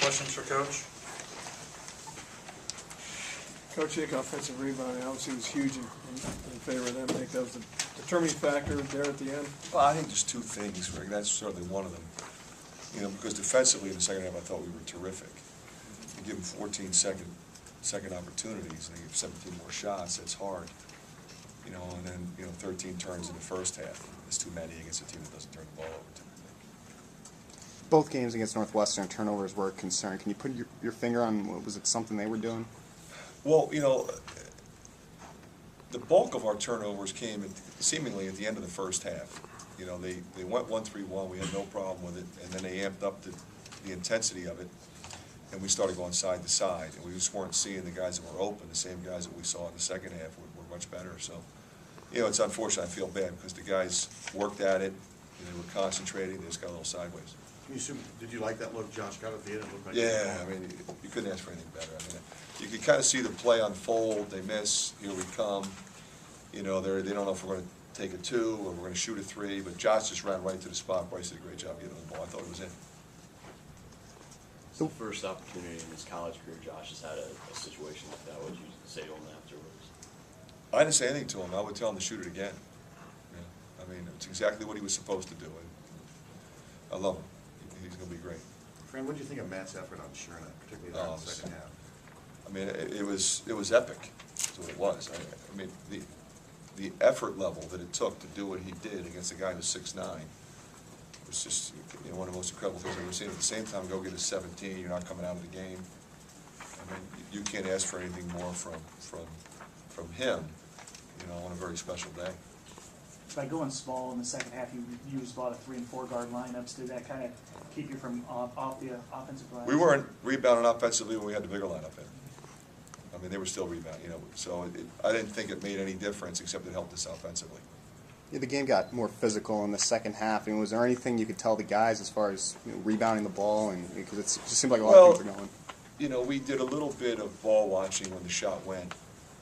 questions for Coach? Coach Hick, offensive rebounding obviously was huge in favor of them. I think that was the determining factor there at the end. Well, I think there's two things, Rick. That's certainly one of them. You know, because defensively in the second half, I thought we were terrific. You give them 14 second opportunities, and they give 17 more shots. That's hard. You know, and then 13 turns in the first half. It's too many against a team that doesn't turn the ball over typically. Both games against Northwestern, turnovers were a concern. Can you put your finger on, was it something they were doing? Well, the bulk of our turnovers came seemingly at the end of the first half. You know, they went 1-3-1. We had no problem with it, and then they amped up the intensity of it, and we started going side to side, and we just weren't seeing the guys that were open. The same guys that we saw in the second half were much better. So, it's unfortunate. I feel bad because the guys worked at it, and they were concentrating. They just got a little sideways. Did you like that look Josh got at the end? It looked like Yeah, I mean, you couldn't ask for anything better. I mean, you could kind of see the play unfold. They miss. Here we come. They don't know if we're going to take a 2 or we're going to shoot a 3. But Josh just ran right to the spot. Bryce did a great job getting the ball. I thought it was in. It's the first opportunity in his college career Josh has had a situation like that. What did you say to him afterwards? I didn't say anything to him. I would tell him to shoot it again. Yeah. I mean, it's exactly what he was supposed to do. And I love him. He's going to be great. Fran, what did you think of Matt's effort on Sherna, particularly in the second half? I mean, it was epic. That's what it was. I mean, the effort level that it took to do what he did against a guy who's 6'9" was just one of the most incredible things I've ever seen. At the same time, go get a 17. You're not coming out of the game. I mean, you can't ask for anything more from him. On a very special day. By going small in the second half, you used a lot of 3 and 4 guard lineups. Did that kind of keep you from off the offensive line? We weren't rebounding offensively when we had the bigger lineup in. I mean, they were still rebounding, so I didn't think it made any difference except it helped us offensively. Yeah, the game got more physical in the second half. And was there anything you could tell the guys as far as rebounding the ball? And because it just seemed like a lot of things were going. We did a little bit of ball watching when the shot went.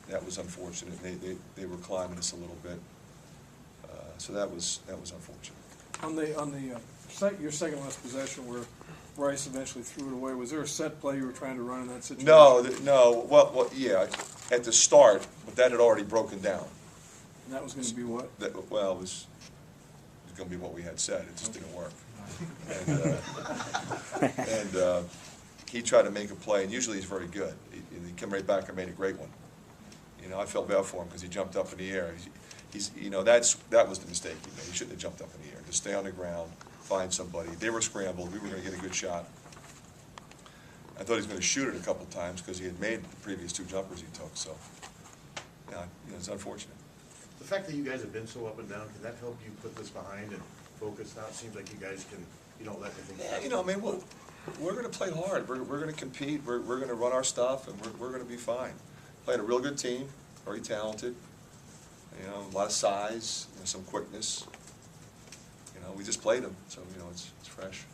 That was unfortunate. They were climbing us a little bit. So that was unfortunate. On your second last possession where Bryce eventually threw it away, was there a set play you were trying to run in that situation? No. Well, yeah, at the start, but that had already broken down. And that was going to be what? It was going to be what we had said. It just didn't work. And he tried to make a play, and usually he's very good. He came right back and made a great one. I felt bad for him because he jumped up in the air. That was the mistake he made. He shouldn't have jumped up in the air. Just stay on the ground, find somebody. They were scrambled. We were going to get a good shot. I thought he was going to shoot it a couple times because he had made the previous 2 jumpers he took. So, yeah, it's unfortunate. The fact that you guys have been so up and down, can that help you put this behind and focus now? It seems like you guys you don't let anything happen. Yeah, I mean, we're going to play hard. We're going to compete. We're going to run our stuff, and we're going to be fine. Playing a real good team, very talented. A lot of size, some quickness. We just played him, so it's fresh.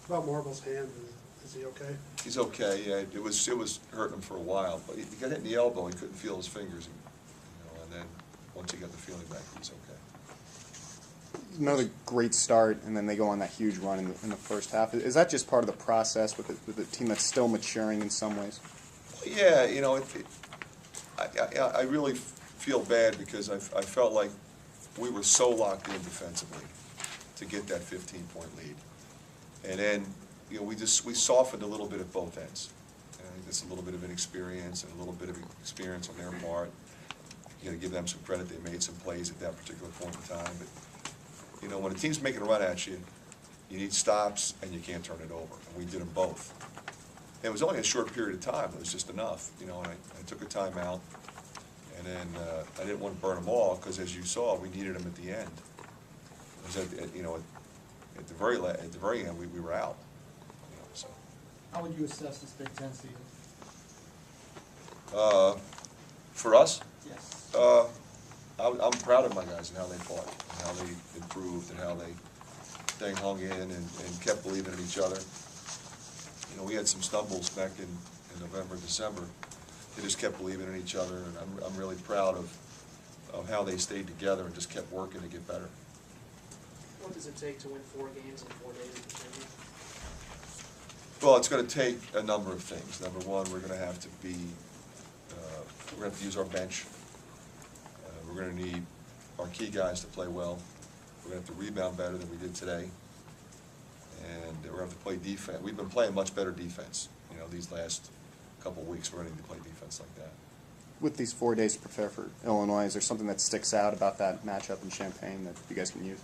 About Marvel's hand, is he okay? He's okay. Yeah, it was hurting him for a while, but he got hit in the elbow. He couldn't feel his fingers, and then once he got the feeling back, he was okay. Another great start, and then they go on that huge run in the first half. Is that just part of the process with the team that's still maturing in some ways? Yeah, I really feel bad because I felt like we were so locked in defensively to get that 15-point lead. And then, we softened a little bit at both ends. I think that's a little bit of inexperience and a little bit of experience on their part. You got to give them some credit. They made some plays at that particular point in time. But, when a team's making a run at you, you need stops and you can't turn it over. And we did them both. And it was only a short period of time. It was just enough. And I took a timeout. And then I didn't want to burn them all because, as you saw, we needed them at the end. It was at the very end, we were out. So. How would you assess this Big Ten season? For us, Yes. I'm proud of my guys and how they fought, and how they improved, and how they hung in and kept believing in each other. We had some stumbles back in November, December. They just kept believing in each other, and I'm really proud of how they stayed together and just kept working to get better. What does it take to win 4 games in 4 days at the Well, it's gonna take a number of things. Number one, we're gonna have to use our bench. We're gonna need our key guys to play well. We're gonna have to rebound better than we did today. And we're gonna have to play defense. We've been playing much better defense, these last couple of weeks. We're gonna need to play defense like that. With these 4 days to prepare for Illinois, is there something that sticks out about that matchup in Champaign that you guys can use?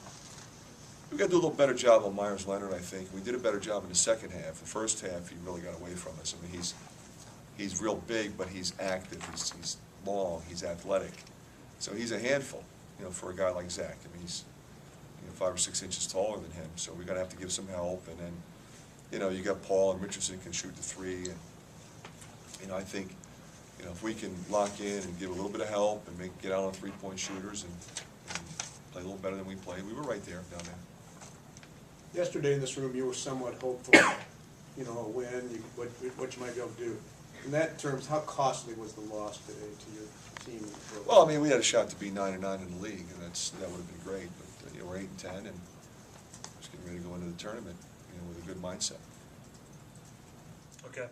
We got to do a little better job on Myers Leonard, I think. We did a better job in the second half. The first half, he really got away from us. I mean, he's real big, but he's active. He's long. He's athletic. So he's a handful, for a guy like Zach. I mean, he's 5 or 6 inches taller than him. So we're going to have to give some help. And then, you got Paul and Richardson can shoot the three. And, I think, if we can lock in and give a little bit of help and get out on three-point shooters and play a little better than we played, we were right there down there. Yesterday in this room, you were somewhat hopeful, a win, what you might be able to do. In that terms, how costly was the loss today to your team? Well, I mean, we had a shot to be 9-9 in the league, and that would have been great. But we're 8-10, and just getting ready to go into the tournament, with a good mindset. Okay.